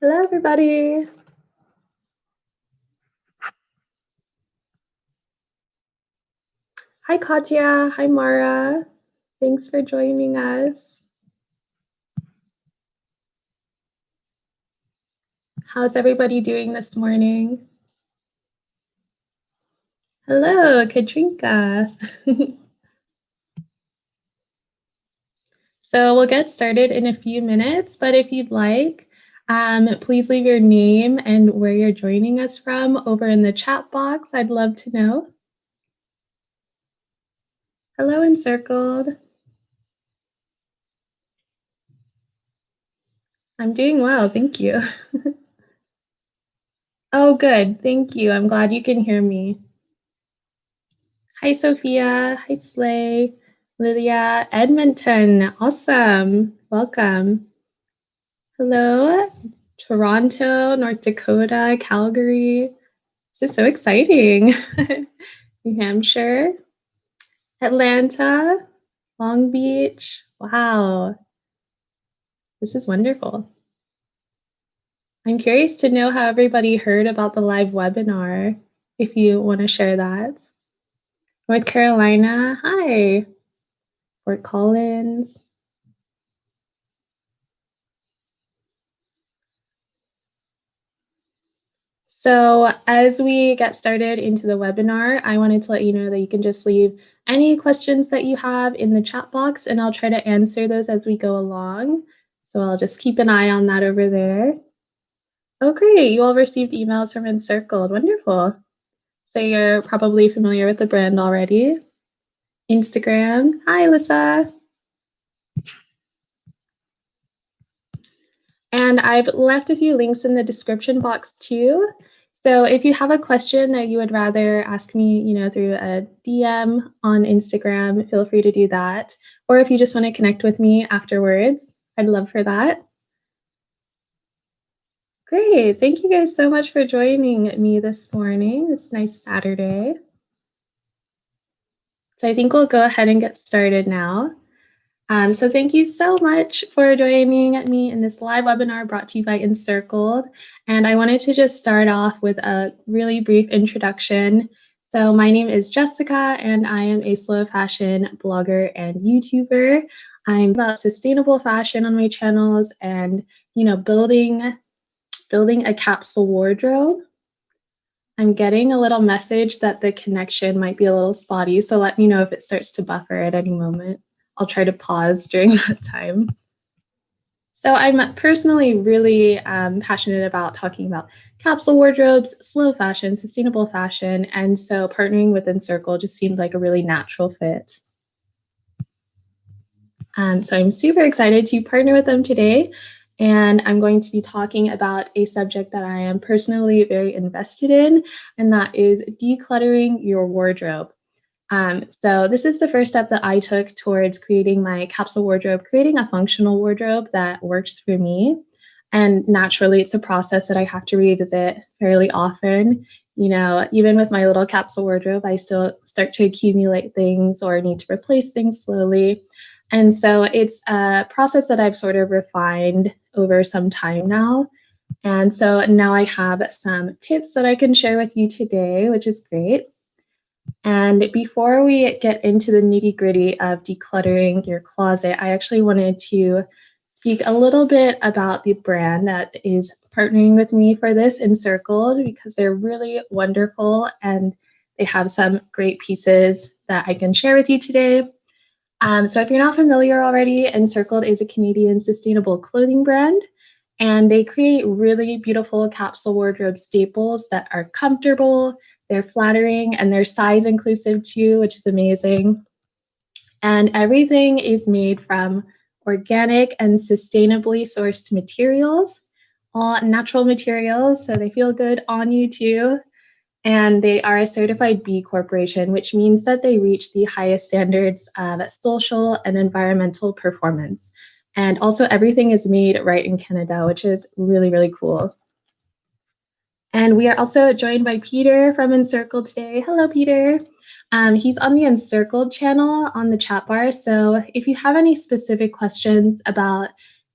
Hello, everybody. Hi, Katya. Hi, Mara. Thanks for joining us. How's everybody doing this morning? Hello, Katrinka. So we'll get started in a few minutes, but if you'd like, please leave your name and where you're joining us from over in the chat box. I'd love to know. Hello, Encircled. I'm doing well, thank you. Oh, good, thank you. I'm glad you can hear me. Hi, Sophia. Hi, Slay. Lydia. Edmonton. Awesome. Welcome. Hello, Toronto, North Dakota, Calgary. This is so exciting. New Hampshire, Atlanta, Long Beach. Wow. This is wonderful. I'm curious to know how everybody heard about the live webinar, if you want to share that. North Carolina. Hi. Fort Collins. So as we get started into the webinar, I wanted to let you know that you can just leave any questions that you have in the chat box, and I'll try to answer those as we go along. So I'll just keep an eye on that over there. Oh, great. You all received emails from Encircled. Wonderful. So you're probably familiar with the brand already. Instagram. Hi, Alyssa. And I've left a few links in the description box too. So if you have a question that you would rather ask me, through a DM on Instagram, feel free to do that. Or if you just want to connect with me afterwards, I'd love for that. Great. Thank you guys so much for joining me this morning, this nice Saturday. So I think we'll go ahead and get started now. So thank you so much for joining me in this live webinar brought to you by Encircled. And I wanted to just start off with a really brief introduction. So my name is Jessica, and I am a slow fashion blogger and YouTuber. I'm about sustainable fashion on my channels and, building a capsule wardrobe. I'm getting a little message that the connection might be a little spotty, so let me know if it starts to buffer at any moment. I'll try to pause during that time. So I'm personally really passionate about talking about capsule wardrobes, slow fashion, sustainable fashion, and so partnering with Encircle just seemed like a really natural fit. So I'm super excited to partner with them today, and I'm going to be talking about a subject that I am personally very invested in, and that is decluttering your wardrobe. So this is the first step that I took towards creating my capsule wardrobe, creating a functional wardrobe that works for me. And naturally, it's a process that I have to revisit fairly often. Even with my little capsule wardrobe, I still start to accumulate things or need to replace things slowly. And so it's a process that I've sort of refined over some time now. And so now I have some tips that I can share with you today, which is great. And before we get into the nitty-gritty of decluttering your closet, I actually wanted to speak a little bit about the brand that is partnering with me for this, Encircled, because they're really wonderful and they have some great pieces that I can share with you today. So if you're not familiar already, Encircled is a Canadian sustainable clothing brand, and they create really beautiful capsule wardrobe staples that are comfortable, they're flattering, and they're size inclusive too, which is amazing. And everything is made from organic and sustainably sourced materials, all natural materials, so they feel good on you too. And they are a certified B Corporation, which means that they reach the highest standards of social and environmental performance. And also everything is made right in Canada, which is really, really cool. And we are also joined by Peter from Encircled today. Hello, Peter. He's on the Encircled channel on the chat bar. So if you have any specific questions about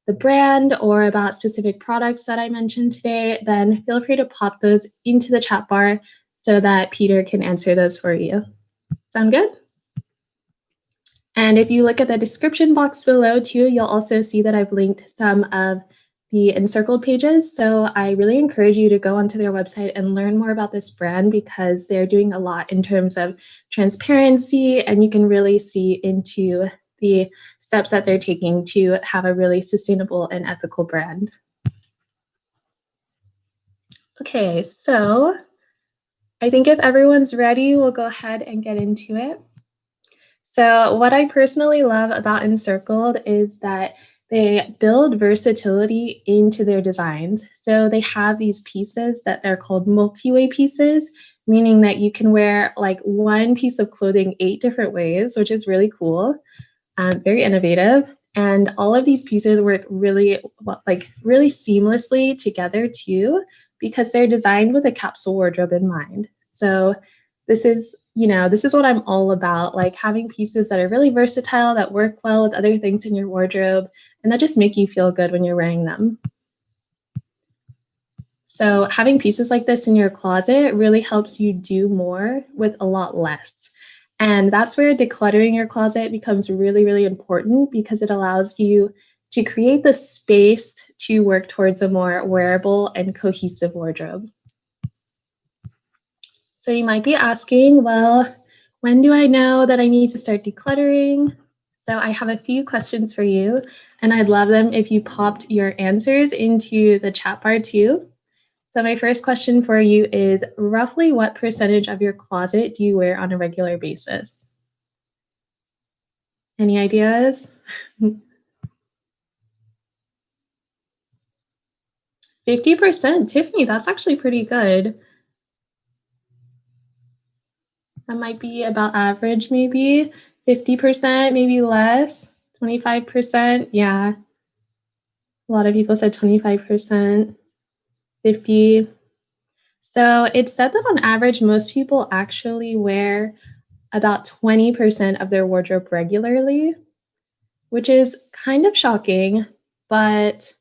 the brand or about specific products that I mentioned today, then feel free to pop those into the chat bar so that Peter can answer those for you. Sound good? And if you look at the description box below too, you'll also see that I've linked some of the encircled pages. So I really encourage you to go onto their website and learn more about this brand because they're doing a lot in terms of transparency, and you can really see into the steps that they're taking to have a really sustainable and ethical brand. Okay, so I think if everyone's ready, we'll go ahead and get into it. So, what I personally love about Encircled is that they build versatility into their designs. So, they have these pieces that they're called multi way pieces, meaning that you can wear like one piece of clothing 8 different ways, which is really cool, very innovative. And all of these pieces work really well, like really seamlessly together too, because they're designed with a capsule wardrobe in mind. So this is what I'm all about, like having pieces that are really versatile, that work well with other things in your wardrobe, and that just make you feel good when you're wearing them. So having pieces like this in your closet really helps you do more with a lot less. And that's where decluttering your closet becomes really, really important because it allows you to create the space to work towards a more wearable and cohesive wardrobe. So you might be asking, well, when do I know that I need to start decluttering? So I have a few questions for you, and I'd love them if you popped your answers into the chat bar too. So my first question for you is roughly what percentage of your closet do you wear on a regular basis? Any ideas? 50%. Tiffany, that's actually pretty good. That might be about average, maybe 50%, maybe less, 25%. Yeah, a lot of people said 25%, 50. So it's said that on average, most people actually wear about 20% of their wardrobe regularly, which is kind of shocking. But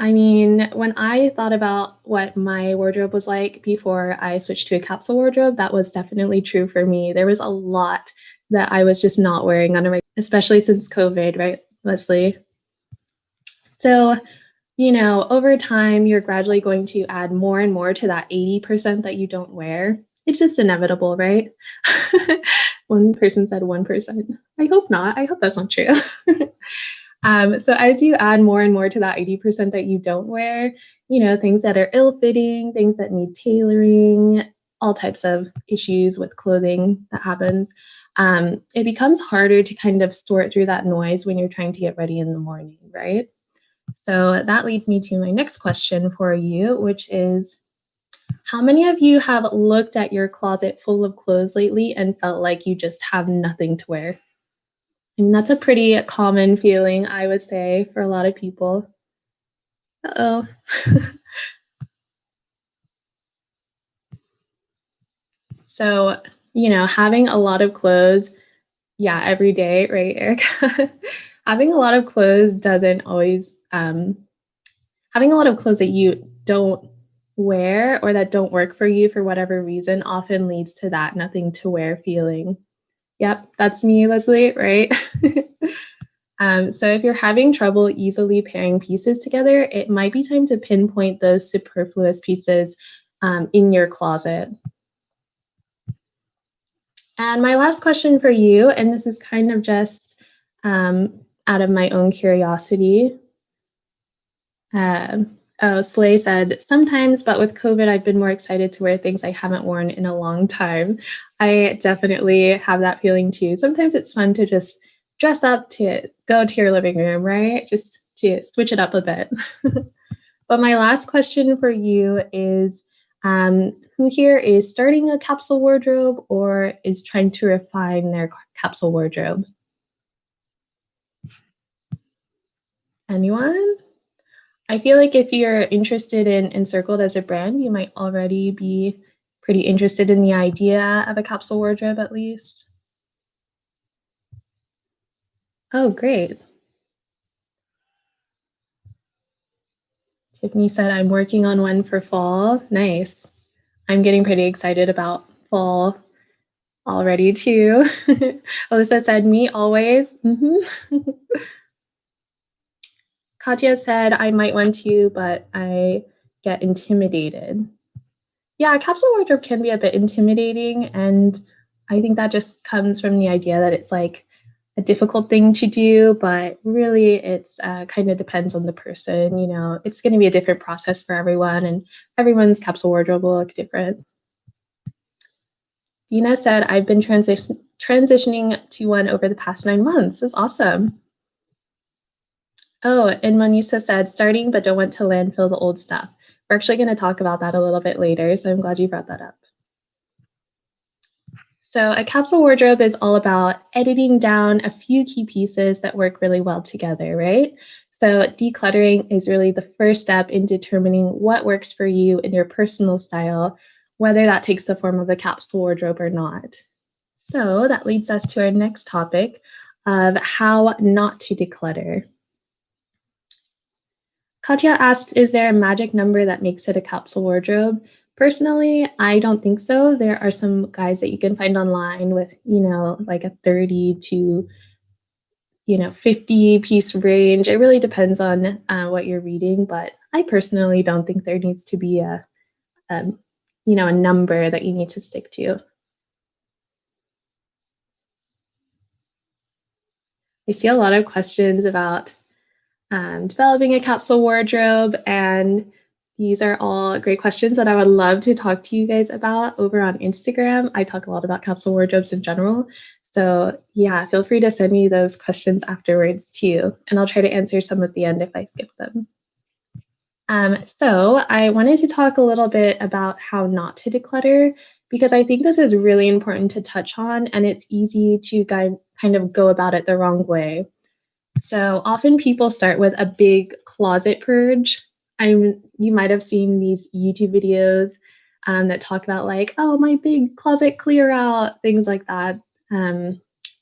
I mean, when I thought about what my wardrobe was like before I switched to a capsule wardrobe, that was definitely true for me. There was a lot that I was just not wearing on a regular, especially since COVID, right, Leslie? So, over time, you're gradually going to add more and more to that 80% that you don't wear. It's just inevitable, right? One person said 1%. I hope not. I hope that's not true. So as you add more and more to that 80% that you don't wear, things that are ill-fitting, things that need tailoring, all types of issues with clothing that happens, it becomes harder to kind of sort through that noise when you're trying to get ready in the morning, right? So that leads me to my next question for you, which is how many of you have looked at your closet full of clothes lately and felt like you just have nothing to wear? And that's a pretty common feeling, I would say, for a lot of people. Uh-oh. So, having a lot of clothes, yeah, every day, right, Erica? Having a lot of clothes doesn't always, having a lot of clothes that you don't wear or that don't work for you for whatever reason often leads to that nothing to wear feeling. Yep, that's me, Leslie, right? So if you're having trouble easily pairing pieces together, it might be time to pinpoint those superfluous pieces in your closet. And my last question for you, and this is kind of just out of my own curiosity. Slay said, sometimes, but with COVID, I've been more excited to wear things I haven't worn in a long time. I definitely have that feeling too. Sometimes it's fun to just dress up to go to your living room, right? Just to switch it up a bit. But my last question for you is who here is starting a capsule wardrobe or is trying to refine their capsule wardrobe? Anyone? I feel like if you're interested in Encircled as a brand, you might already be pretty interested in the idea of a capsule wardrobe at least. Oh, great. Tiffany said, I'm working on one for fall. Nice. I'm getting pretty excited about fall already too. Alyssa said, me always. Katya said, I might want to, but I get intimidated. Yeah, a capsule wardrobe can be a bit intimidating. And I think that just comes from the idea that it's like a difficult thing to do, but really it's kind of depends on the person. You know, it's going to be a different process for everyone, and everyone's capsule wardrobe will look different. Dina said, I've been transitioning to one over the past 9 months. That's awesome. Oh, and Manisa said, starting but don't want to landfill the old stuff. We're actually going to talk about that a little bit later, so I'm glad you brought that up. So a capsule wardrobe is all about editing down a few key pieces that work really well together, right? So decluttering is really the first step in determining what works for you in your personal style, whether that takes the form of a capsule wardrobe or not. So that leads us to our next topic of how not to declutter. Katya asked, is there a magic number that makes it a capsule wardrobe? Personally, I don't think so. There are some guides that you can find online with, like a 30 to, 50 piece range. It really depends on what you're reading, but I personally don't think there needs to be a number that you need to stick to. I see a lot of questions about developing a capsule wardrobe, and these are all great questions that I would love to talk to you guys about over on Instagram. I talk a lot about capsule wardrobes in general. So yeah, feel free to send me those questions afterwards too, and I'll try to answer some at the end if I skip them. So I wanted to talk a little bit about how not to declutter, because I think this is really important to touch on, and it's easy to kind of go about it the wrong way. So often people start with a big closet purge. You might have seen these YouTube videos that talk about like, oh, my big closet clear out, things like that,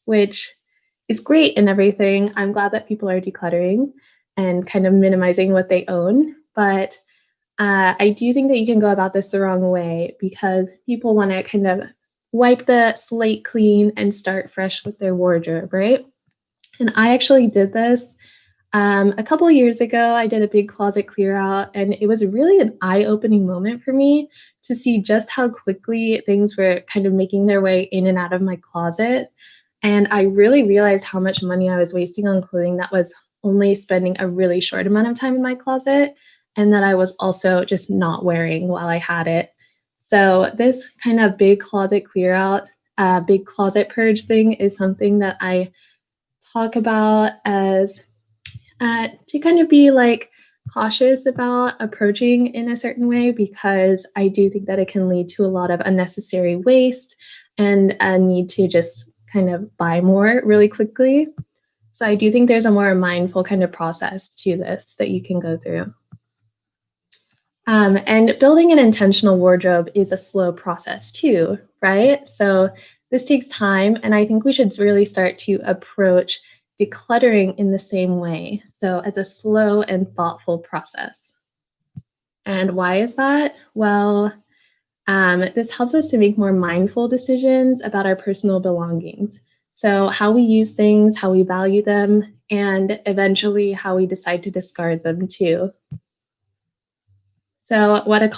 which is great and everything. I'm glad that people are decluttering and kind of minimizing what they own. But I do think that you can go about this the wrong way, because people want to kind of wipe the slate clean and start fresh with their wardrobe, right? And I actually did this a couple of years ago. I did a big closet clear out, and it was really an eye-opening moment for me to see just how quickly things were kind of making their way in and out of my closet. And I really realized how much money I was wasting on clothing that was only spending a really short amount of time in my closet, and that I was also just not wearing while I had it. So this kind of big closet clear out, big closet purge thing is something that I talk about as to kind of be like cautious about approaching in a certain way, because I do think that it can lead to a lot of unnecessary waste and a need to just kind of buy more really quickly. So I do think there's a more mindful kind of process to this that you can go through. And building an intentional wardrobe is a slow process too, right? So this takes time, and I think we should really start to approach decluttering in the same way. So as a slow and thoughtful process. And why is that? Well, this helps us to make more mindful decisions about our personal belongings. So how we use things, how we value them, and eventually how we decide to discard them too. So what a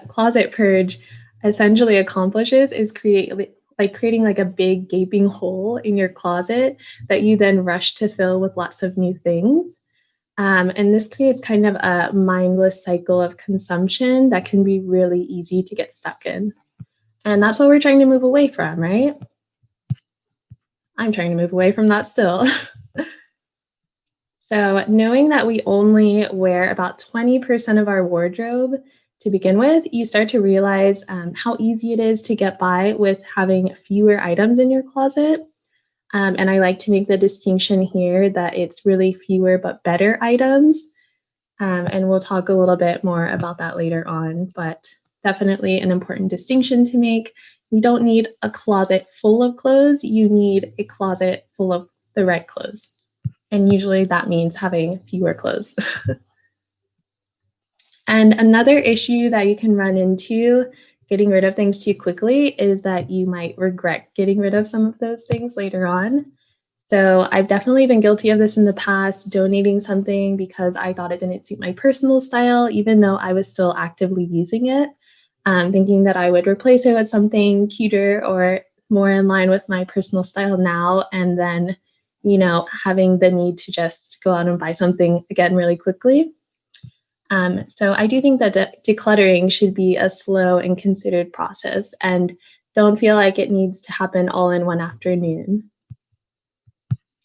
closet purge essentially accomplishes is creating like a big gaping hole in your closet that you then rush to fill with lots of new things. And this creates kind of a mindless cycle of consumption that can be really easy to get stuck in. And that's what we're trying to move away from, right? I'm trying to move away from that still. So knowing that we only wear about 20% of our wardrobe to begin with, you start to realize how easy it is to get by with having fewer items in your closet. And I like to make the distinction here that it's really fewer but better items. And we'll talk a little bit more about that later on, but definitely an important distinction to make. You don't need a closet full of clothes. You need a closet full of the right clothes. And usually that means having fewer clothes. And another issue that you can run into getting rid of things too quickly is that you might regret getting rid of some of those things later on. So I've definitely been guilty of this in the past, donating something because I thought it didn't suit my personal style, even though I was still actively using it, thinking that I would replace it with something cuter or more in line with my personal style now. And then, having the need to just go out and buy something again really quickly. So I do think that decluttering should be a slow and considered process and don't feel like it needs to happen all in one afternoon.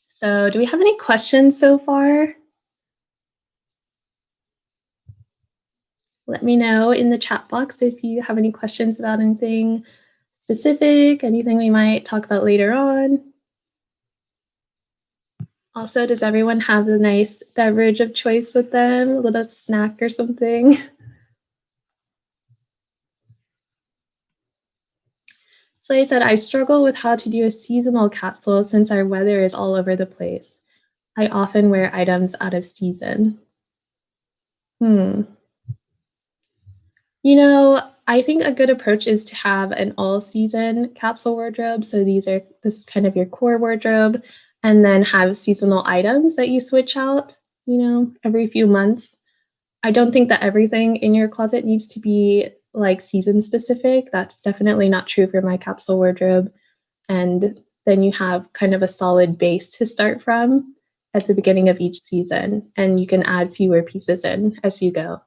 So, do we have any questions so far? Let me know in the chat box if you have any questions about anything specific, anything we might talk about later on. Also, does everyone have a nice beverage of choice with them, a little snack or something? So I said, I struggle with how to do a seasonal capsule since our weather is all over the place. I often wear items out of season. Hmm. I think a good approach is to have an all season capsule wardrobe. So this is kind of your core wardrobe, and then have seasonal items that you switch out, every few months. I don't think that everything in your closet needs to be like season specific. That's definitely not true for my capsule wardrobe. And then you have kind of a solid base to start from at the beginning of each season, and you can add fewer pieces in as you go.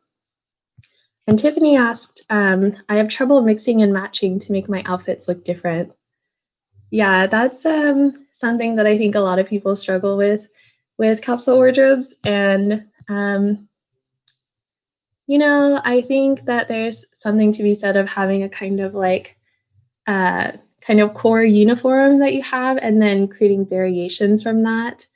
And Tiffany asked, I have trouble mixing and matching to make my outfits look different. Yeah, that's something that I think a lot of people struggle with capsule wardrobes. And, I think that there's something to be said of having a kind of like kind of core uniform that you have and then creating variations from that.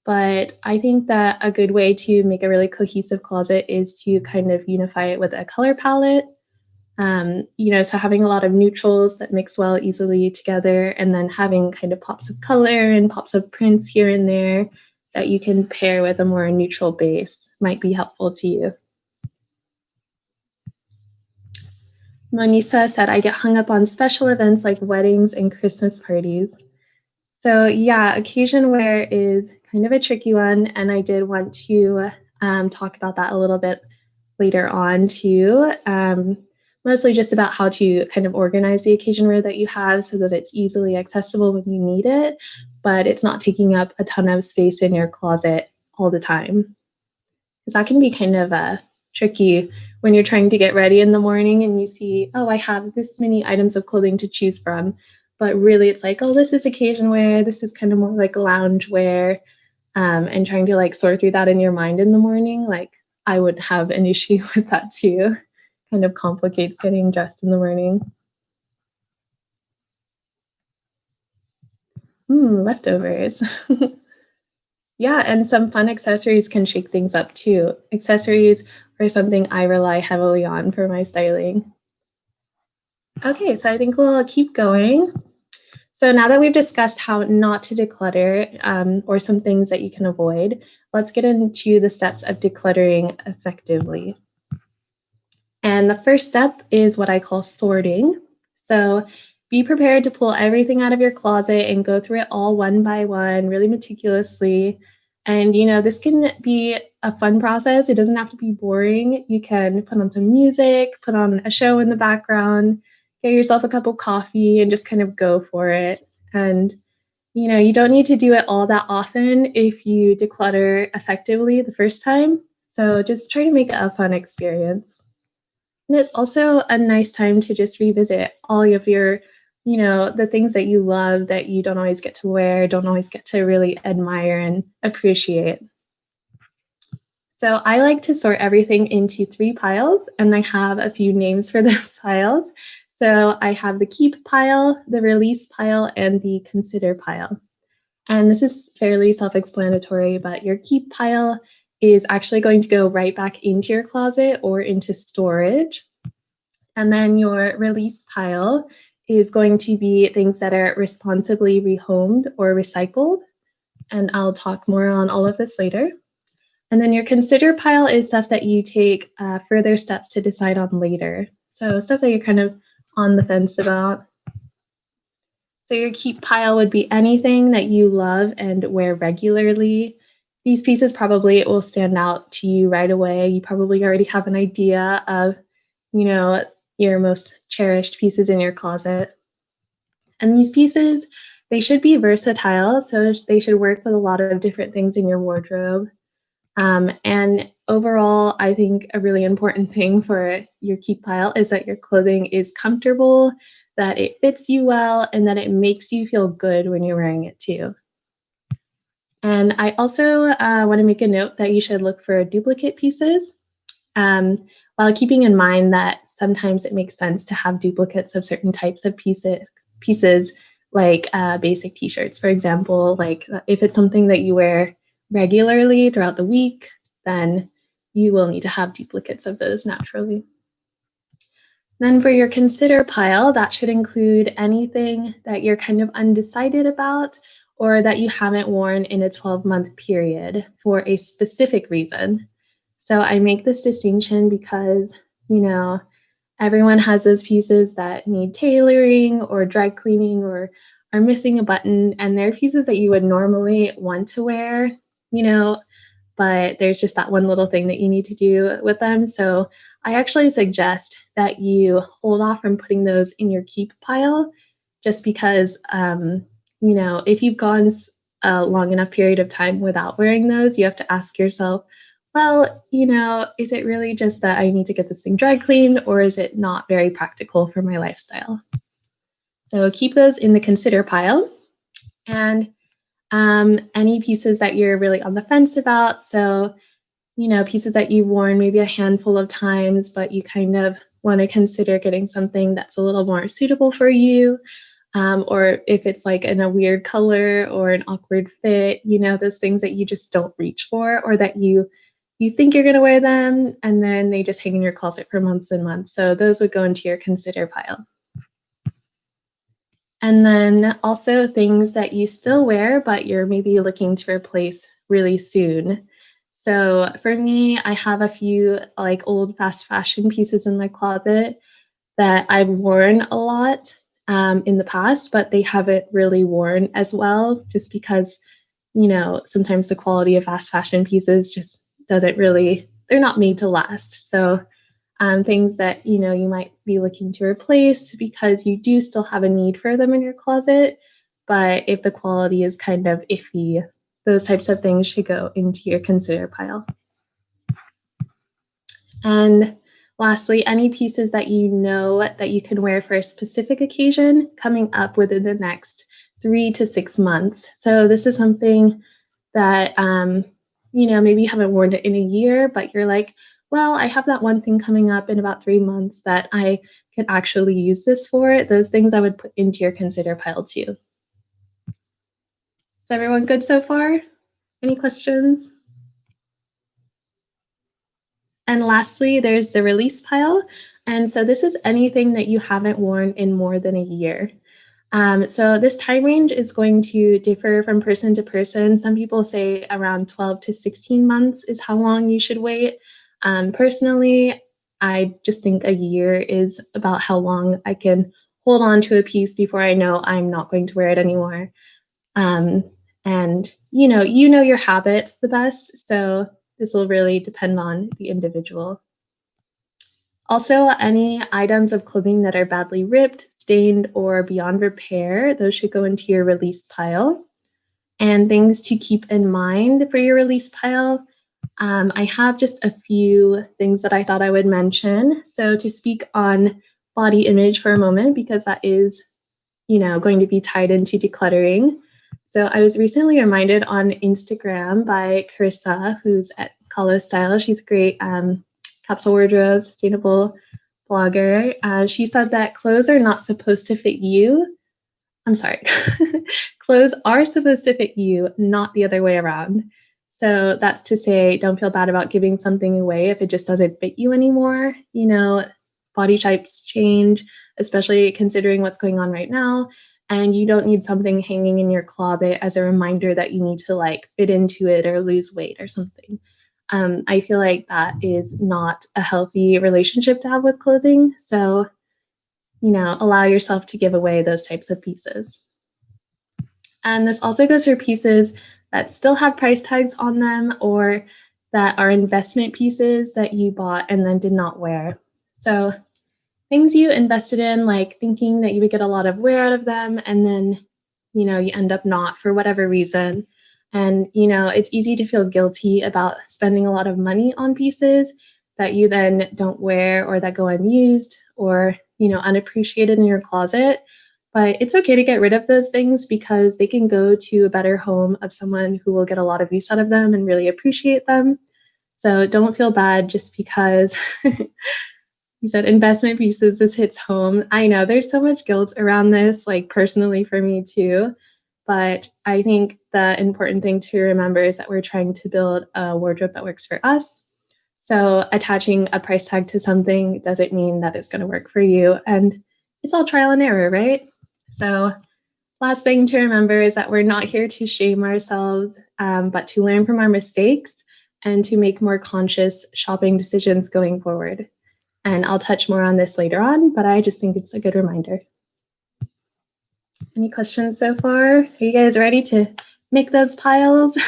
But I think that a good way to make a really cohesive closet is to kind of unify it with a color palette. So having a lot of neutrals that mix well easily together, and then having kind of pops of color and pops of prints here and there that you can pair with a more neutral base might be helpful to you. Monisa said, I get hung up on special events like weddings and Christmas parties. So, yeah, occasion wear is kind of a tricky one. And I did want to talk about that a little bit later on, too. Mostly just about how to kind of organize the occasion wear that you have so that it's easily accessible when you need it, but it's not taking up a ton of space in your closet all the time. Because that can be kind of tricky when you're trying to get ready in the morning and you see, oh, I have this many items of clothing to choose from. But really, it's like, oh, this is occasion wear. This is kind of more like lounge wear. And trying to like sort through that in your mind in the morning, like I would have an issue with that too. Kind of complicates getting dressed in the morning. Leftovers. Yeah, and some fun accessories can shake things up too. Accessories are something I rely heavily on for my styling. Okay, so I think we'll keep going. So now that we've discussed how not to declutter or some things that you can avoid, let's get into the steps of decluttering effectively. And the first step is what I call sorting. So be prepared to pull everything out of your closet and go through it all one by one, really meticulously. And, this can be a fun process. It doesn't have to be boring. You can put on some music, put on a show in the background, get yourself a cup of coffee, and just kind of go for it. And, you don't need to do it all that often if you declutter effectively the first time. So just try to make it a fun experience. And it's also a nice time to just revisit all of your, the things that you love that you don't always get to wear, don't always get to really admire and appreciate. So I like to sort everything into 3 piles, and I have a few names for those piles. So I have the keep pile, the release pile, and the consider pile. And this is fairly self-explanatory, but your keep pile is actually going to go right back into your closet or into storage. And then your release pile is going to be things that are responsibly rehomed or recycled. And I'll talk more on all of this later. And then your consider pile is stuff that you take further steps to decide on later. So stuff that you're kind of on the fence about. So your keep pile would be anything that you love and wear regularly. These pieces probably will stand out to you right away. You probably already have an idea of, you know, your most cherished pieces in your closet. And these pieces, they should be versatile, so they should work with a lot of different things in your wardrobe. And overall, I think a really important thing for your keep pile is that your clothing is comfortable, that it fits you well, and that it makes you feel good when you're wearing it too. And I also want to make a note that you should look for duplicate pieces, while keeping in mind that sometimes it makes sense to have duplicates of certain types of pieces like basic t-shirts, for example. Like if it's something that you wear regularly throughout the week, then you will need to have duplicates of those naturally. Then for your consider pile, that should include anything that you're kind of undecided about or that you haven't worn in a 12-month period for a specific reason. So I make this distinction because, you know, everyone has those pieces that need tailoring or dry cleaning or are missing a button, and they're pieces that you would normally want to wear, you know, but there's just that one little thing that you need to do with them. So I actually suggest that you hold off from putting those in your keep pile just because, if you've gone a long enough period of time without wearing those, you have to ask yourself, well, is it really just that I need to get this thing dry cleaned, or is it not very practical for my lifestyle? So keep those in the consider pile. And any pieces that you're really on the fence about. So, pieces that you've worn maybe a handful of times, but you kind of want to consider getting something that's a little more suitable for you. Or if it's like in a weird color or an awkward fit, those things that you just don't reach for, or that you think you're going to wear them and then they just hang in your closet for months and months. So those would go into your consider pile. And then also things that you still wear, but you're maybe looking to replace really soon. So for me, I have a few like old fast fashion pieces in my closet that I've worn a lot in the past, but they haven't really worn as well just because, sometimes the quality of fast fashion pieces just doesn't really, they're not made to last. So things that you might be looking to replace because you do still have a need for them in your closet, but if the quality is kind of iffy, those types of things should go into your consider pile. And lastly, any pieces that you know that you can wear for a specific occasion coming up within the next 3 to 6 months. So this is something that maybe you haven't worn it in a year, but you're like, well, I have that one thing coming up in about 3 months that I can actually use this for. Those things I would put into your consider pile too. Is everyone good so far? Any questions? And lastly, there's the release pile. And so this is anything that you haven't worn in more than a year. So this time range is going to differ from person to person. Some people say around 12 to 16 months is how long you should wait. Personally, I just think a year is about how long I can hold on to a piece before I know I'm not going to wear it anymore. Um, and you know your habits the best, so this will really depend on the individual. Also, any items of clothing that are badly ripped, stained, or beyond repair, those should go into your release pile. And things to keep in mind for your release pile, I have just a few things that I thought I would mention. So to speak on body image for a moment, because that is, going to be tied into decluttering. So I was recently reminded on Instagram by Carissa, who's at Colo Style. She's a great capsule wardrobe, sustainable blogger. She said that clothes are not supposed to fit you. I'm sorry. Clothes are supposed to fit you, not the other way around. So that's to say, don't feel bad about giving something away if it just doesn't fit you anymore. Body types change, especially considering what's going on right now. And you don't need something hanging in your closet as a reminder that you need to like fit into it or lose weight or something. I feel like that is not a healthy relationship to have with clothing. So, allow yourself to give away those types of pieces. And this also goes for pieces that still have price tags on them or that are investment pieces that you bought and then did not wear. So, things you invested in, like thinking that you would get a lot of wear out of them, and then, you end up not for whatever reason. And, it's easy to feel guilty about spending a lot of money on pieces that you then don't wear or that go unused or, unappreciated in your closet. But it's okay to get rid of those things because they can go to a better home of someone who will get a lot of use out of them and really appreciate them. So don't feel bad just because you said investment pieces, this hits home. I know there's so much guilt around this, like personally for me too. But I think the important thing to remember is that we're trying to build a wardrobe that works for us. So attaching a price tag to something doesn't mean that it's going to work for you. And it's all trial and error, right? So, last thing to remember is that we're not here to shame ourselves, but to learn from our mistakes and to make more conscious shopping decisions going forward. And I'll touch more on this later on, but I just think it's a good reminder. Any questions so far? Are you guys ready to make those piles?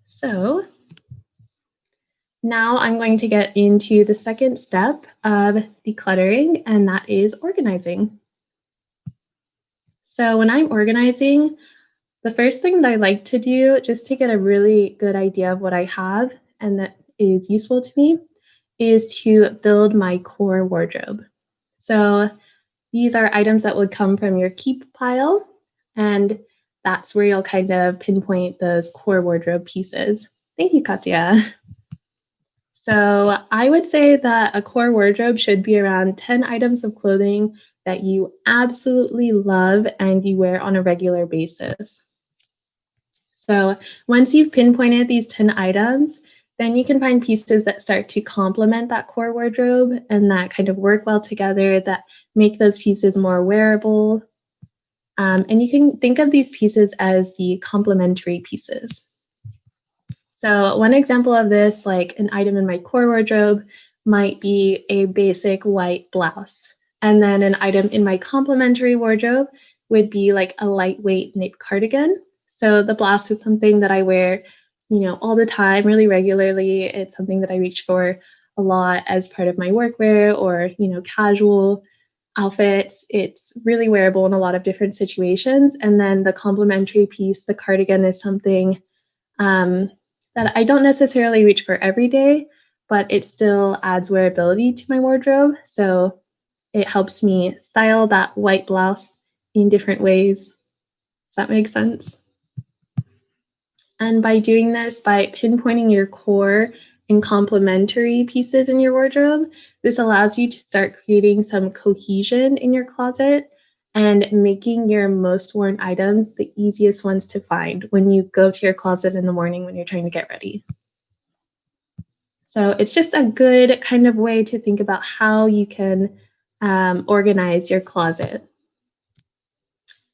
So now I'm going to get into the second step of decluttering, and that is organizing. So when I'm organizing, the first thing that I like to do, just to get a really good idea of what I have and that is useful to me, is to build my core wardrobe. So these are items that would come from your keep pile, and that's where you'll kind of pinpoint those core wardrobe pieces. Thank you, Katya. So I would say that a core wardrobe should be around 10 items of clothing that you absolutely love and you wear on a regular basis. So once you've pinpointed these 10 items, then you can find pieces that start to complement that core wardrobe and that kind of work well together, that make those pieces more wearable. And you can think of these pieces as the complementary pieces. So one example of this, like an item in my core wardrobe, might be a basic white blouse. And then an item in my complementary wardrobe would be like a lightweight knit cardigan. So the blouse is something that I wear, all the time, really regularly. It's something that I reach for a lot as part of my workwear or, casual outfits. It's really wearable in a lot of different situations. And then the complementary piece, the cardigan, is something that I don't necessarily reach for every day, but it still adds wearability to my wardrobe. So it helps me style that white blouse in different ways. Does that make sense? And by doing this, by pinpointing your core and complementary pieces in your wardrobe, this allows you to start creating some cohesion in your closet and making your most worn items the easiest ones to find when you go to your closet in the morning when you're trying to get ready. So it's just a good kind of way to think about how you can organize your closet.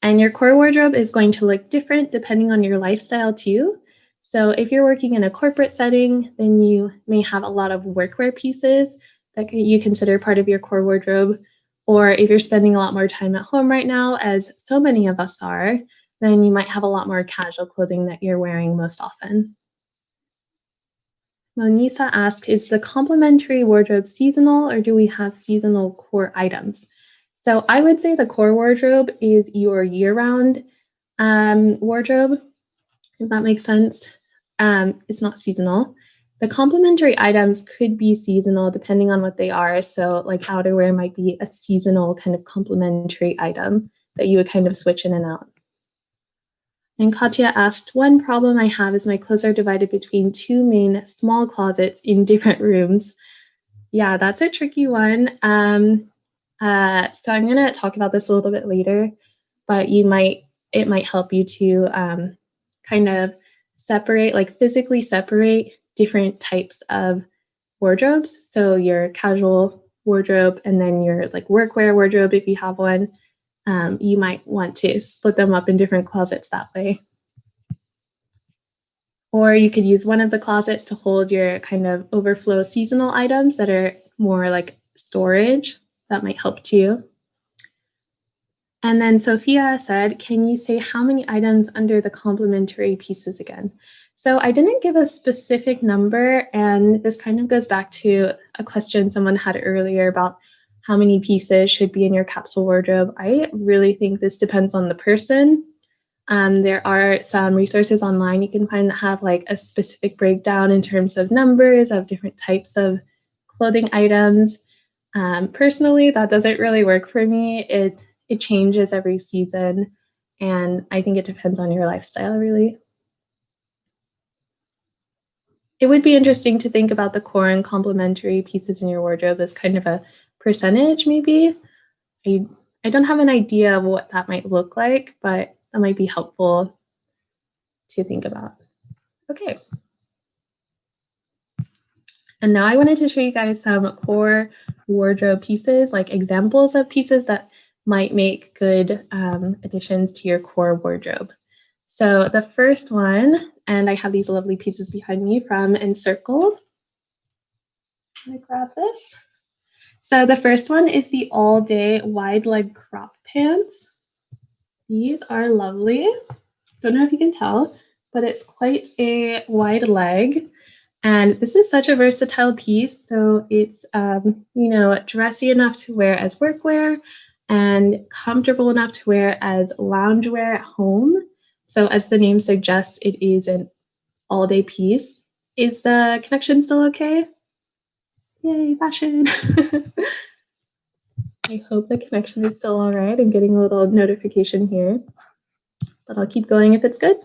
And your core wardrobe is going to look different depending on your lifestyle too. So if you're working in a corporate setting, then you may have a lot of workwear pieces that you consider part of your core wardrobe. Or if you're spending a lot more time at home right now, as so many of us are, then you might have a lot more casual clothing that you're wearing most often. Monisa asked, is the complementary wardrobe seasonal or do we have seasonal core items? So I would say the core wardrobe is your year-round wardrobe, if that makes sense. It's not seasonal. The complementary items could be seasonal depending on what they are. So like outerwear might be a seasonal kind of complementary item that you would kind of switch in and out. And Katya asked, one problem I have is my clothes are divided between two main small closets in different rooms. Yeah, that's a tricky one. So I'm going to talk about this a little bit later, but it might help you to kind of separate, like physically separate different types of wardrobes. So your casual wardrobe and then your like workwear wardrobe, if you have one, you might want to split them up in different closets that way. Or you could use one of the closets to hold your kind of overflow seasonal items that are more like storage. That might help too. And then Sophia said, can you say how many items under the complementary pieces again? So I didn't give a specific number, and this kind of goes back to a question someone had earlier about how many pieces should be in your capsule wardrobe. I really think this depends on the person. There are some resources online you can find that have like a specific breakdown in terms of numbers of different types of clothing items. Personally, that doesn't really work for me. It changes every season, and I think it depends on your lifestyle, really. It would be interesting to think about the core and complementary pieces in your wardrobe as kind of a percentage, maybe. I I don't have an idea of what that might look like, but that might be helpful to think about. Okay. And now I wanted to show you guys some core wardrobe pieces, like examples of pieces that might make good additions to your core wardrobe. So the first one, and I have these lovely pieces behind me from Encircle. Let me grab this. So the first one is the all-day wide leg crop pants. These are lovely. Don't know if you can tell, but it's quite a wide leg. And this is such a versatile piece. So it's, dressy enough to wear as workwear and comfortable enough to wear as loungewear at home. So as the name suggests, it is an all-day piece. Is the connection still okay? Yay, fashion. I hope the connection is still all right. I'm getting a little notification here, but I'll keep going if it's good.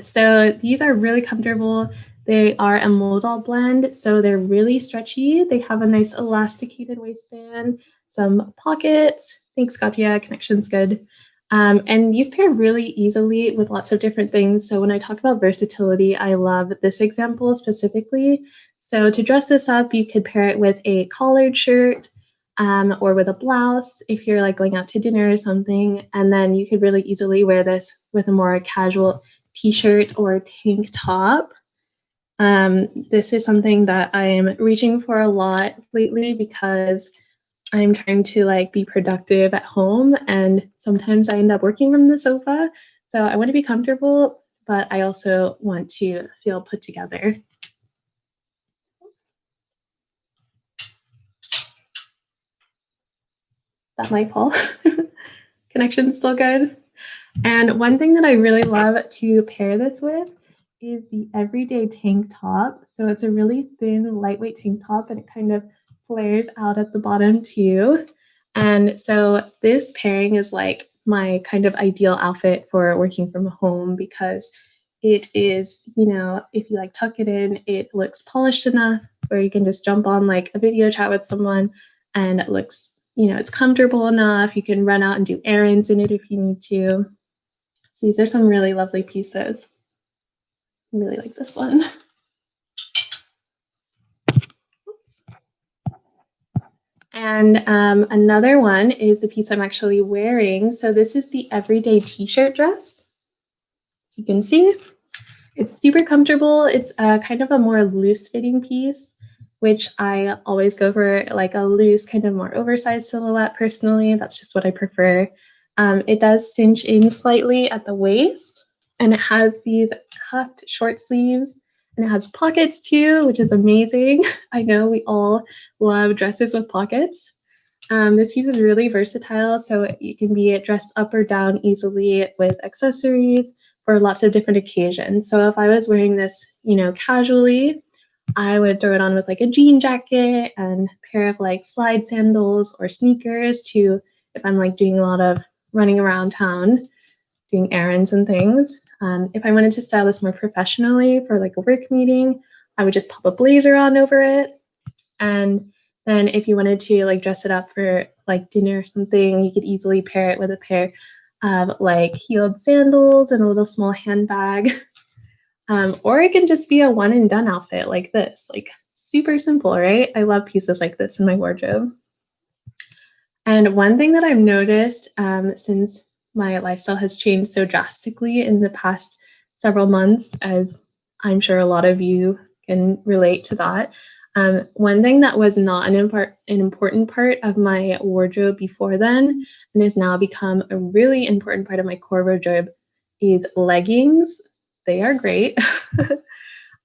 So these are really comfortable. They are a modal blend, so they're really stretchy. They have a nice elasticated waistband, some pockets. Thanks, Katya. Connection's good. And these pair really easily with lots of different things. So when I talk about versatility, I love this example specifically. So to dress this up, you could pair it with a collared shirt, or with a blouse if you're like going out to dinner or something. And then you could really easily wear this with a more casual t-shirt or tank top. This is something that I'm reaching for a lot lately because I'm trying to like be productive at home, and sometimes I end up working from the sofa. So I want to be comfortable, but I also want to feel put together. That might fall. Connection's still good. And one thing that I really love to pair this with is the everyday tank top. So it's a really thin, lightweight tank top, and it kind of flares out at the bottom too. And so this pairing is like my kind of ideal outfit for working from home because it is, if you like tuck it in, it looks polished enough where you can just jump on like a video chat with someone, and it looks, it's comfortable enough. You can run out and do errands in it if you need to. So these are some really lovely pieces. I really like this one. Oops. And another one is the piece I'm actually wearing. So this is the everyday t-shirt dress. So you can see it's super comfortable. It's kind of a more loose fitting piece, which I always go for like a loose, kind of more oversized silhouette personally. That's just what I prefer. It does cinch in slightly at the waist, and it has these cuffed short sleeves, and it has pockets too, which is amazing. I know we all love dresses with pockets. This piece is really versatile, so you can be dressed up or down easily with accessories for lots of different occasions. So if I was wearing this, casually, I would throw it on with like a jean jacket and a pair of like slide sandals or sneakers to if I'm like doing a lot of running around town, doing errands and things. If I wanted to style this more professionally for like a work meeting, I would just pop a blazer on over it. And then if you wanted to like dress it up for like dinner or something, you could easily pair it with a pair of like heeled sandals and a little small handbag. Or it can just be a one and done outfit like this, like super simple, right? I love pieces like this in my wardrobe. And one thing that I've noticed since my lifestyle has changed so drastically in the past several months, as I'm sure a lot of you can relate to that. One thing that was not an important part of my wardrobe before then, and has now become a really important part of my core wardrobe, is leggings. They are great.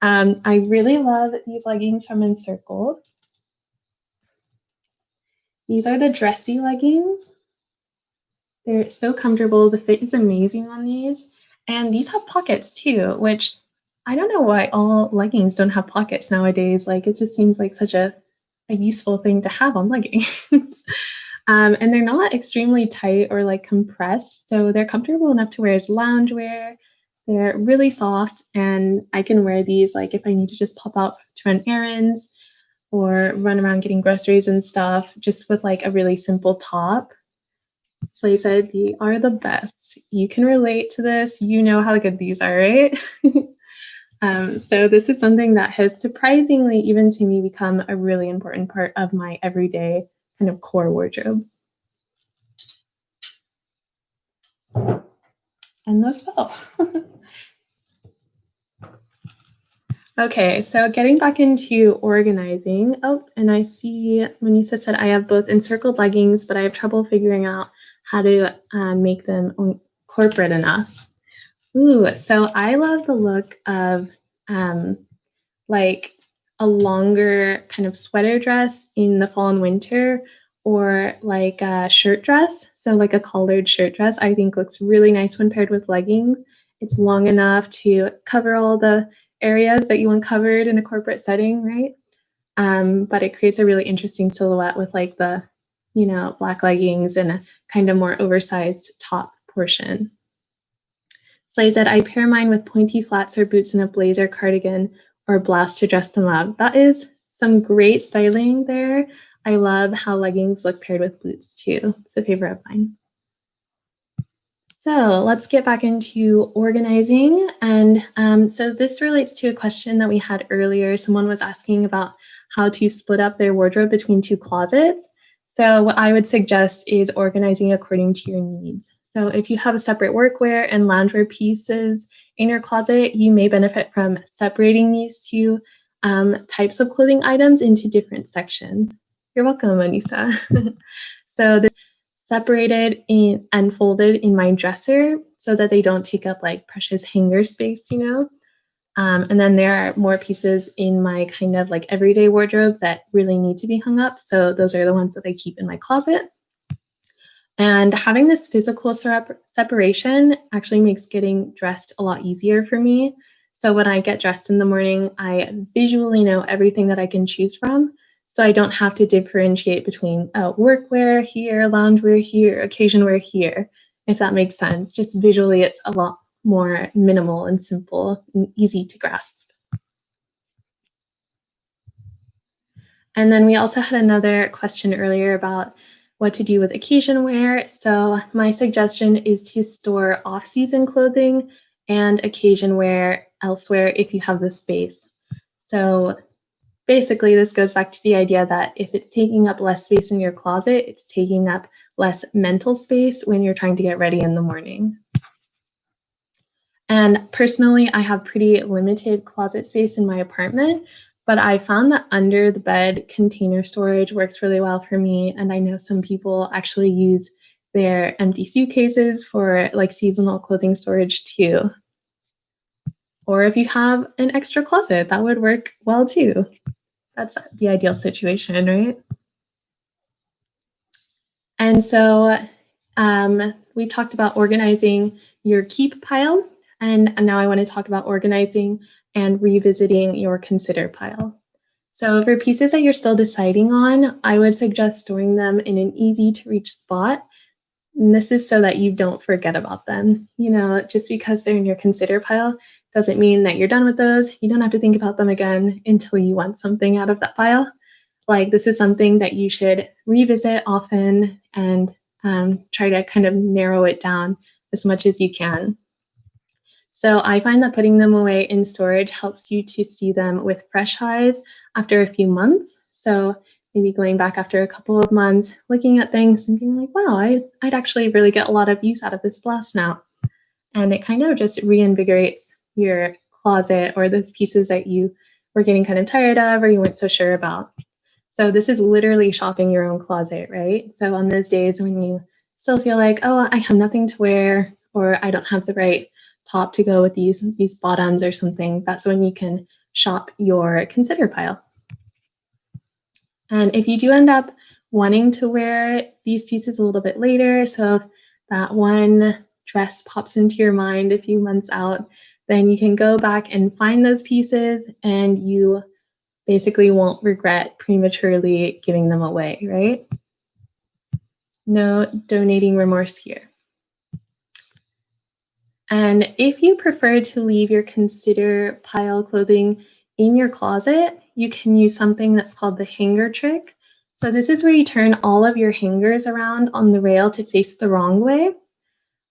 I really love these leggings from Encircled. These are the dressy leggings. They're so comfortable. The fit is amazing on these. And these have pockets too, which I don't know why all leggings don't have pockets nowadays. Like it just seems like such a useful thing to have on leggings. And they're not extremely tight or like compressed. So they're comfortable enough to wear as loungewear. They're really soft, and I can wear these like if I need to just pop out to run errands or run around getting groceries and stuff, just with like a really simple top. So you said they are the best. You can relate to this. You know how good these are, right? So this is something that has surprisingly, even to me, become a really important part of my everyday kind of core wardrobe. And those fell. Okay, so getting back into organizing. Oh, and I see Manisa said I have both encircled leggings, but I have trouble figuring out how to make them corporate enough. Ooh, so I love the look of like a longer kind of sweater dress in the fall and winter, or like a shirt dress. So like a collared shirt dress, I think looks really nice when paired with leggings. It's long enough to cover all the areas that you want covered in a corporate setting, right? But it creates a really interesting silhouette with like the, black leggings and a kind of more oversized top portion. So I said I pair mine with pointy flats or boots and a blazer, cardigan, or blouse to dress them up. That is some great styling there. I love how leggings look paired with boots too. It's a favorite of mine. So let's get back into organizing. And so this relates to a question that we had earlier. Someone was asking about how to split up their wardrobe between two closets. So what I would suggest is organizing according to your needs. So if you have a separate workwear and loungewear pieces in your closet, you may benefit from separating these two types of clothing items into different sections. You're welcome, Anissa. So this separated and folded in my dresser so that they don't take up like precious hanger space, and then there are more pieces in my kind of like everyday wardrobe that really need to be hung up. So those are the ones that I keep in my closet. And having this physical separation actually makes getting dressed a lot easier for me. So when I get dressed in the morning, I visually know everything that I can choose from. So I don't have to differentiate between workwear here, loungewear here, occasion wear here, if that makes sense. Just visually, it's a lot more minimal and simple and easy to grasp. And then we also had another question earlier about what to do with occasion wear. So my suggestion is to store off-season clothing and occasion wear elsewhere if you have the space. So basically, this goes back to the idea that if it's taking up less space in your closet, it's taking up less mental space when you're trying to get ready in the morning. And personally, I have pretty limited closet space in my apartment, but I found that under the bed container storage works really well for me. And I know some people actually use their empty suitcases for like seasonal clothing storage too. Or if you have an extra closet, that would work well too. That's the ideal situation, right? And so we've talked about organizing your keep pile, and now I want to talk about organizing and revisiting your consider pile. So for pieces that you're still deciding on, I would suggest storing them in an easy to reach spot. And this is so that you don't forget about them. Just because they're in your consider pile doesn't mean that you're done with those. You don't have to think about them again until you want something out of that pile. Like this is something that you should revisit often and try to kind of narrow it down as much as you can. So I find that putting them away in storage helps you to see them with fresh eyes after a few months. So maybe going back after a couple of months, looking at things and being like, wow, I'd actually really get a lot of use out of this blouse now. And it kind of just reinvigorates, your closet or those pieces that you were getting kind of tired of or you weren't so sure about. So this is literally shopping your own closet, right? So on those days when you still feel like, oh, I have nothing to wear or I don't have the right top to go with these bottoms or something, that's when you can shop your consider pile. And if you do end up wanting to wear these pieces a little bit later, so if that one dress pops into your mind a few months out, then you can go back and find those pieces and you basically won't regret prematurely giving them away, right? No donating remorse here. And if you prefer to leave your consider pile clothing in your closet, you can use something that's called the hanger trick. So this is where you turn all of your hangers around on the rail to face the wrong way.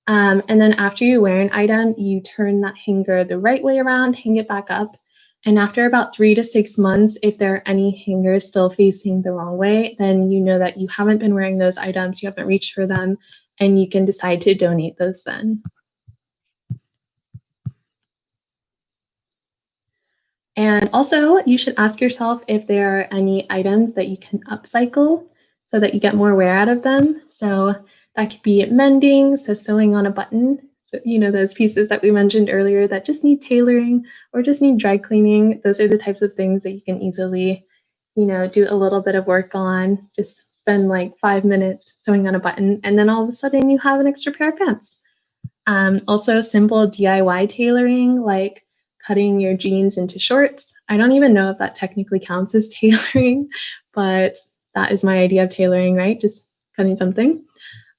And then after you wear an item, you turn that hanger the right way around, hang it back up. And after about 3 to 6 months, if there are any hangers still facing the wrong way, then you know that you haven't been wearing those items, you haven't reached for them, and you can decide to donate those then. And also, you should ask yourself if there are any items that you can upcycle so that you get more wear out of them. So that could be mending, so sewing on a button. So, those pieces that we mentioned earlier that just need tailoring or just need dry cleaning. Those are the types of things that you can easily, do a little bit of work on. Just spend like 5 minutes sewing on a button, and then all of a sudden you have an extra pair of pants. Also, simple DIY tailoring, like cutting your jeans into shorts. I don't even know if that technically counts as tailoring, but that is my idea of tailoring, right? Just cutting something.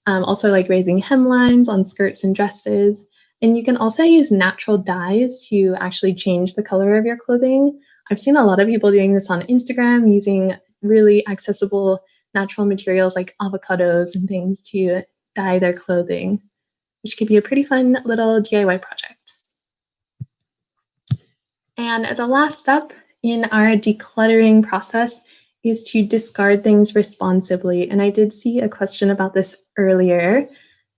Also, like raising hemlines on skirts and dresses. And you can also use natural dyes to actually change the color of your clothing. I've seen a lot of people doing this on Instagram using really accessible natural materials like avocados and things to dye their clothing, which could be a pretty fun little DIY project. And the last step in our decluttering process is to discard things responsibly. And I did see a question about this earlier,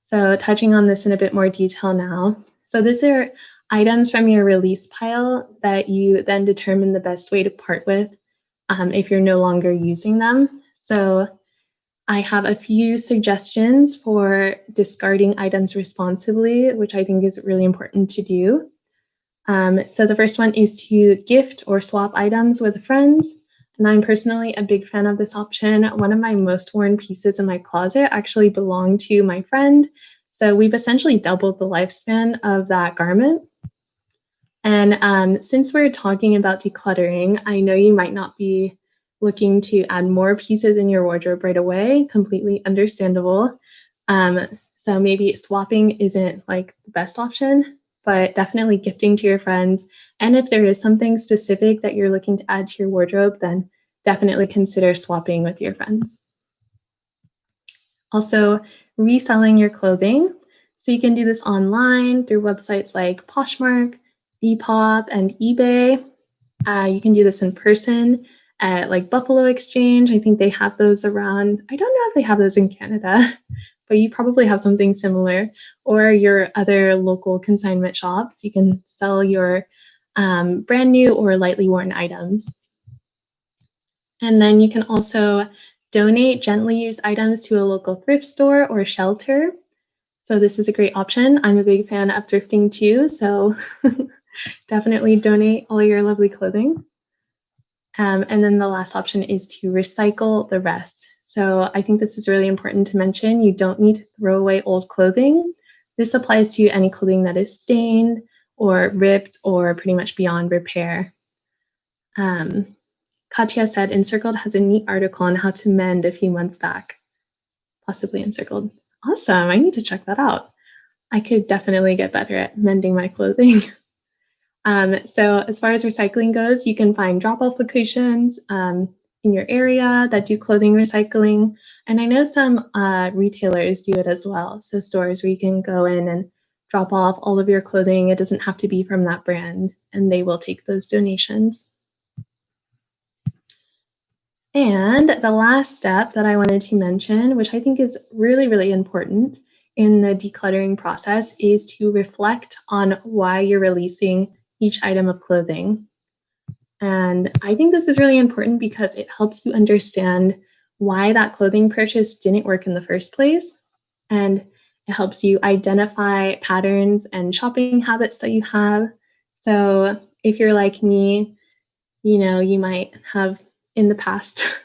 so touching on this in a bit more detail now. So these are items from your release pile that you then determine the best way to part with if you're no longer using them. So I have a few suggestions for discarding items responsibly, which I think is really important to do. So the first one is to gift or swap items with friends. And I'm personally a big fan of this option. One of my most worn pieces in my closet actually belonged to my friend. So we've essentially doubled the lifespan of that garment. And since we're talking about decluttering, I know you might not be looking to add more pieces in your wardrobe right away, completely understandable. So maybe swapping isn't like the best option, but definitely gifting to your friends. And if there is something specific that you're looking to add to your wardrobe, then definitely consider swapping with your friends. Also, reselling your clothing. So you can do this online through websites like Poshmark, Depop, and eBay. You can do this in person at like Buffalo Exchange. I think they have those around. I don't know if they have those in Canada, but you probably have something similar. Or your other local consignment shops. You can sell your brand new or lightly worn items. And then you can also donate gently used items to a local thrift store or shelter. So this is a great option. I'm a big fan of thrifting too, so definitely donate all your lovely clothing. And then the last option is to recycle the rest. So I think this is really important to mention. You don't need to throw away old clothing. This applies to any clothing that is stained or ripped or pretty much beyond repair. Katya said Encircled has a neat article on how to mend a few months back. Possibly Encircled. Awesome. I need to check that out. I could definitely get better at mending my clothing. So as far as recycling goes, you can find drop-off locations in your area that do clothing recycling. And I know some retailers do it as well. So stores where you can go in and drop off all of your clothing. It doesn't have to be from that brand, and they will take those donations. And the last step that I wanted to mention, which I think is really, really important in the decluttering process, is to reflect on why you're releasing each item of clothing. And I think this is really important because it helps you understand why that clothing purchase didn't work in the first place. And it helps you identify patterns and shopping habits that you have. So if you're like me, you might have in the past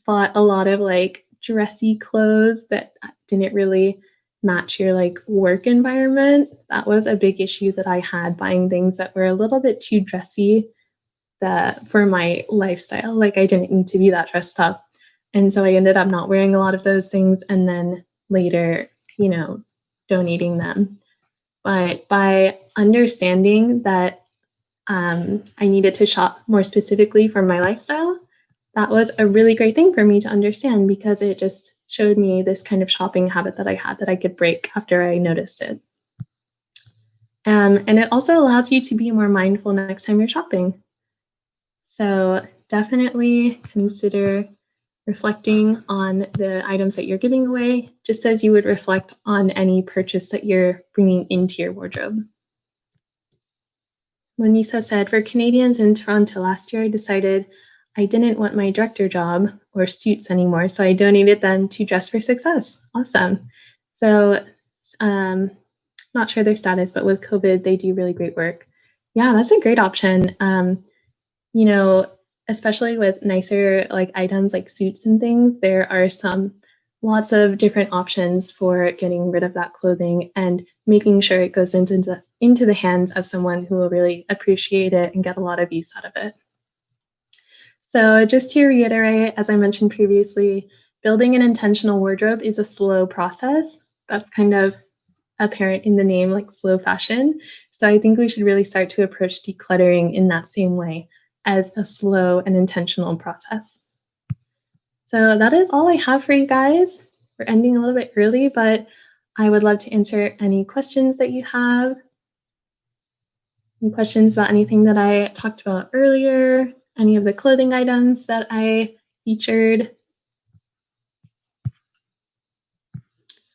bought a lot of like dressy clothes that didn't really match your like work environment. That was a big issue that I had, buying things that were a little bit too dressy that for my lifestyle. Like I didn't need to be that dressed up. And so I ended up not wearing a lot of those things and then later, donating them. But by understanding that I needed to shop more specifically for my lifestyle, that was a really great thing for me to understand because it just showed me this kind of shopping habit that I had that I could break after I noticed it. And it also allows you to be more mindful next time you're shopping. So definitely consider reflecting on the items that you're giving away, just as you would reflect on any purchase that you're bringing into your wardrobe. Monisa said, for Canadians in Toronto last year, I decided I didn't want my director job or suits anymore, so I donated them to Dress for Success. Awesome. So, not sure their status, but with COVID, they do really great work. Yeah, that's a great option. You know, especially with nicer like items like suits and things, there are lots of different options for getting rid of that clothing and making sure it goes into the hands of someone who will really appreciate it and get a lot of use out of it. So just to reiterate, as I mentioned previously, building an intentional wardrobe is a slow process. That's kind of apparent in the name, like slow fashion. So I think we should really start to approach decluttering in that same way, as a slow and intentional process. So that is all I have for you guys. We're ending a little bit early, but I would love to answer any questions that you have. Any questions about anything that I talked about earlier? Any of the clothing items that I featured?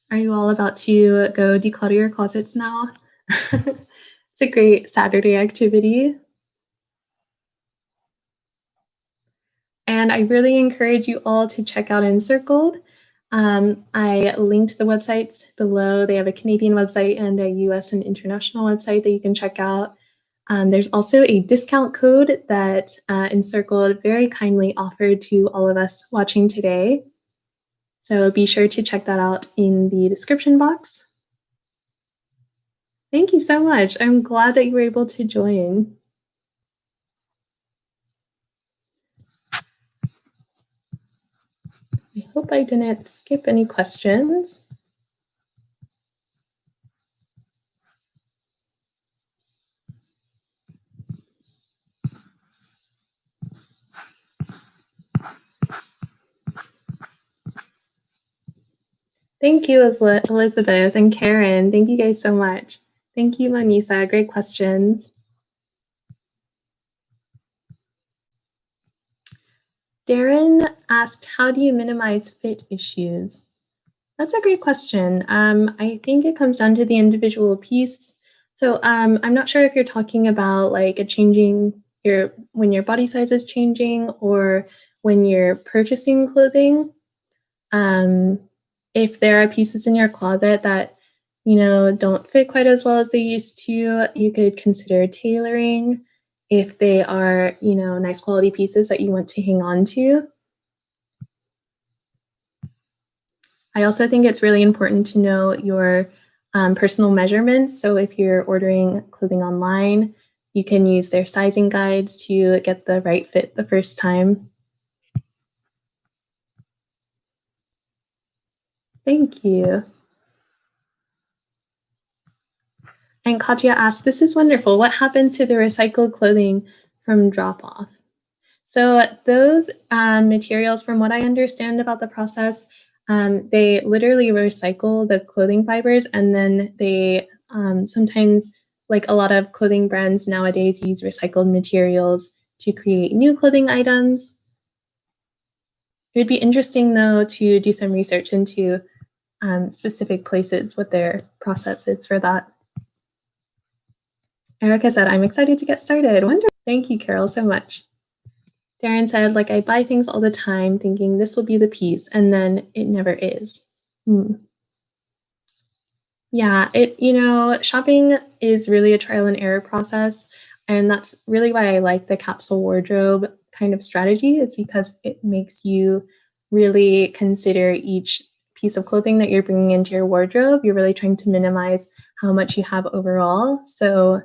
Are you all about to go declutter your closets now? It's a great Saturday activity. And I really encourage you all to check out Encircled. I linked the websites below. They have a Canadian website and a US and international website that you can check out. There's also a discount code that Encircled very kindly offered to all of us watching today. So be sure to check that out in the description box. Thank you so much. I'm glad that you were able to join. I hope I didn't skip any questions. Thank you, Elizabeth and Karen. Thank you guys so much. Thank you, Manisa. Great questions. Darren asked, how do you minimize fit issues? That's a great question. I think it comes down to the individual piece. So I'm not sure if you're talking about like when your body size is changing or when you're purchasing clothing. If there are pieces in your closet that don't fit quite as well as they used to, you could consider tailoring. If they are nice quality pieces that you want to hang on to. I also think it's really important to know your personal measurements. So if you're ordering clothing online, you can use their sizing guides to get the right fit the first time. Thank you. And Katya asked, this is wonderful. What happens to the recycled clothing from drop-off? So those materials, from what I understand about the process, they literally recycle the clothing fibers, and then they sometimes, like a lot of clothing brands nowadays, use recycled materials to create new clothing items. It would be interesting, though, to do some research into specific places, what their process is for that. Erica said, I'm excited to get started. Wonderful. Thank you, Carol, so much. Darren said, like, I buy things all the time thinking this will be the piece, and then it never is. Yeah, shopping is really a trial and error process. And that's really why I like the capsule wardrobe kind of strategy, is because it makes you really consider each piece of clothing that you're bringing into your wardrobe. You're really trying to minimize how much you have overall. So,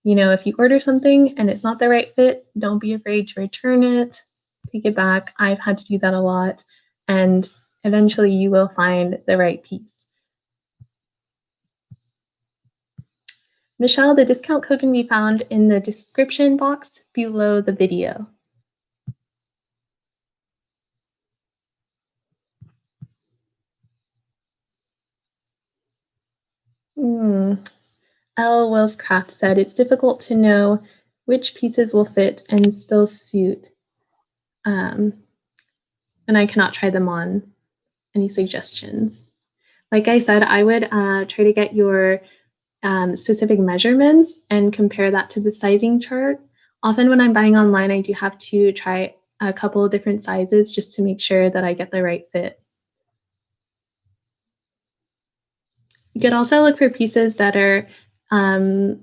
if you order something and it's not the right fit, don't be afraid to return it, take it back. I've had to do that a lot. And eventually you will find the right piece. Michelle, the discount code can be found in the description box below the video. L. Willscraft said, it's difficult to know which pieces will fit and still suit. And I cannot try them on. Any suggestions? Like I said, I would try to get your specific measurements and compare that to the sizing chart. Often when I'm buying online, I do have to try a couple of different sizes just to make sure that I get the right fit. You could also look for pieces that are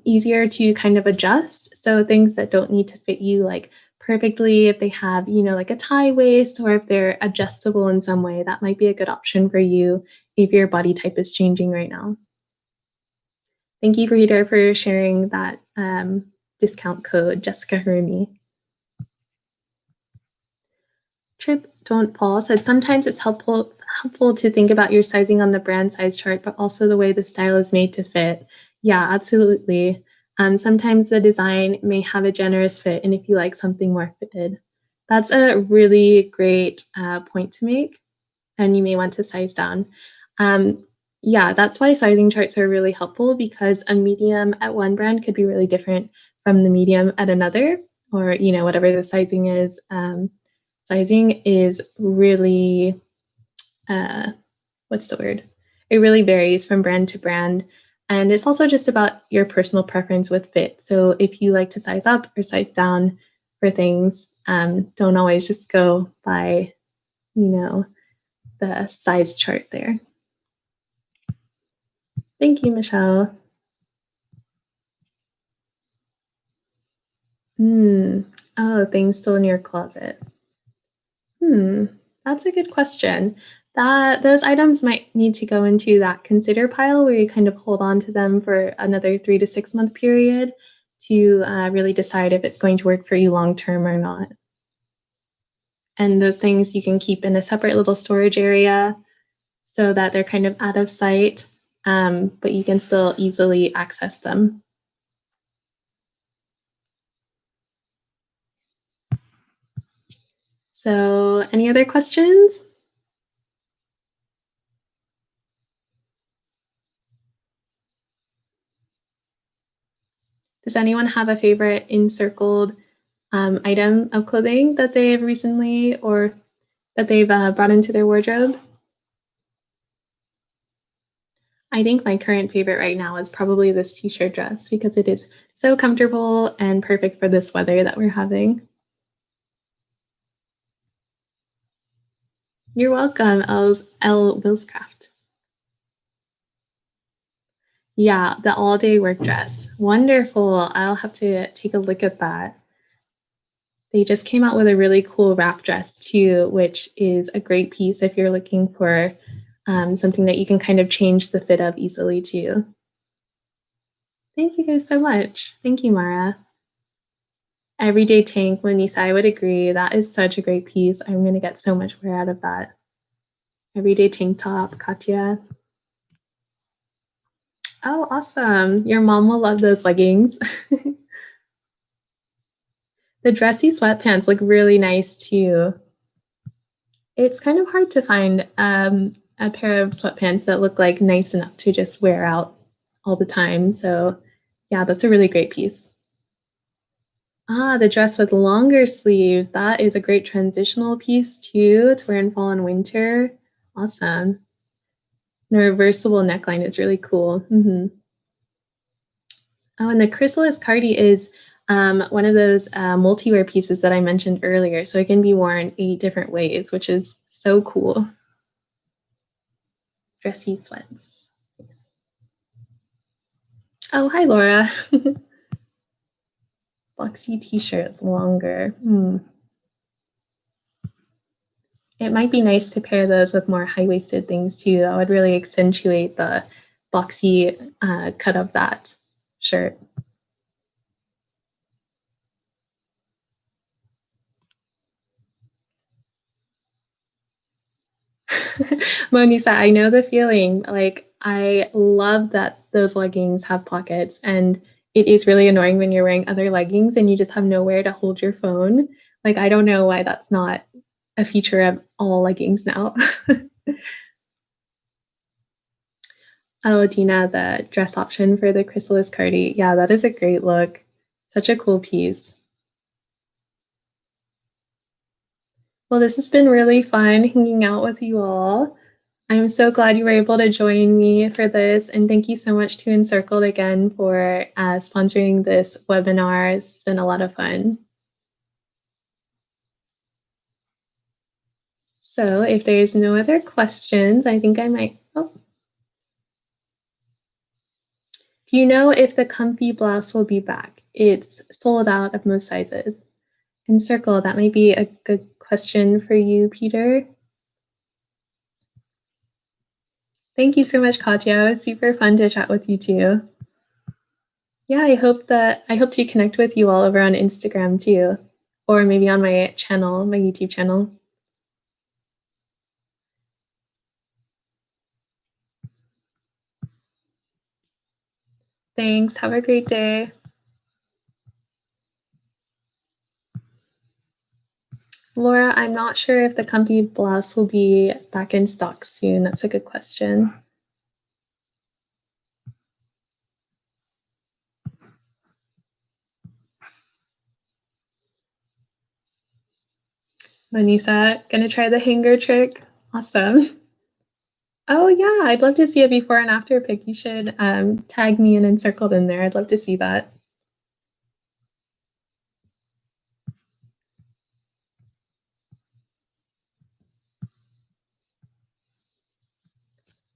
easier to kind of adjust. So things that don't need to fit you like perfectly, if they have, like a tie waist, or if they're adjustable in some way, that might be a good option for you if your body type is changing right now. Thank you, Rita, for sharing that discount code, Jessica Harumi. Trip Don't Fall said, sometimes it's helpful to think about your sizing on the brand size chart, but also the way the style is made to fit. Yeah, absolutely. Sometimes the design may have a generous fit, and if you like something more fitted, that's a really great point to make, and you may want to size down. Yeah, that's why sizing charts are really helpful, because a medium at one brand could be really different from the medium at another, or whatever the sizing is. Sizing is really, what's the word? It really varies from brand to brand. And it's also just about your personal preference with fit. So if you like to size up or size down for things, don't always just go by, the size chart there. Thank you, Michelle. Oh, things still in your closet. That's a good question. Those items might need to go into that consider pile, where you kind of hold on to them for another 3 to 6 month period to really decide if it's going to work for you long term or not. And those things you can keep in a separate little storage area so that they're kind of out of sight, but you can still easily access them. So, any other questions? Does anyone have a favorite encircled item of clothing that they've recently or that they've brought into their wardrobe? I think my current favorite right now is probably this t-shirt dress, because it is so comfortable and perfect for this weather that we're having. You're welcome, L. Willscraft. Yeah, the all-day work dress. Wonderful. I'll have to take a look at that. They just came out with a really cool wrap dress too, which is a great piece if you're looking for something that you can kind of change the fit of easily too. Thank you guys so much. Thank you, Mara. Everyday Tank, Manisa, I would agree. That is such a great piece. I'm going to get so much wear out of that. Everyday Tank Top, Katya. Oh, awesome. Your mom will love those leggings. The dressy sweatpants look really nice too. It's kind of hard to find a pair of sweatpants that look like nice enough to just wear out all the time. So yeah, that's a really great piece. Ah, the dress with longer sleeves. That is a great transitional piece too, to wear in fall and winter. Awesome. The reversible neckline is really cool. Oh, and the chrysalis cardi is one of those multi-wear pieces that I mentioned earlier. So it can be worn 8 different ways, which is so cool. Dressy sweats. Oh, hi, Laura. Boxy t-shirts, longer. It might be nice to pair those with more high-waisted things too. That would really accentuate the boxy cut of that shirt. Monisa, I know the feeling. Like, I love that those leggings have pockets, and it is really annoying when you're wearing other leggings and you just have nowhere to hold your phone. Like, I don't know why that's not a feature of all leggings now. Oh, Dina, the dress option for the chrysalis cardi. Yeah, that is a great look. Such a cool piece. Well, this has been really fun hanging out with you all. I'm so glad you were able to join me for this. And thank you so much to Encircled again for sponsoring this webinar. It's been a lot of fun. So if there's no other questions, I think I might. Oh, do you know if the comfy blouse will be back? It's sold out of most sizes. Encircle, that might be a good question for you, Peter. Thank you so much, Katya. It was super fun to chat with you too. Yeah, I hope to connect with you all over on Instagram too, or maybe on my channel, my YouTube channel. Thanks. Have a great day. Laura, I'm not sure if the comfy blouse will be back in stock soon. That's a good question. Manisa, gonna try the hanger trick. Awesome. Oh yeah, I'd love to see a before and after pic. You should tag me and encircled in there. I'd love to see that.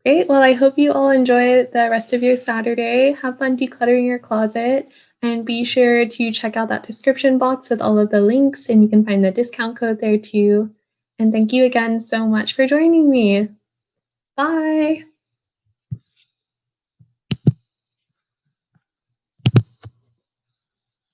Great. Well, I hope you all enjoy the rest of your Saturday. Have fun decluttering your closet and be sure to check out that description box with all of the links, and you can find the discount code there too. And thank you again so much for joining me. Bye.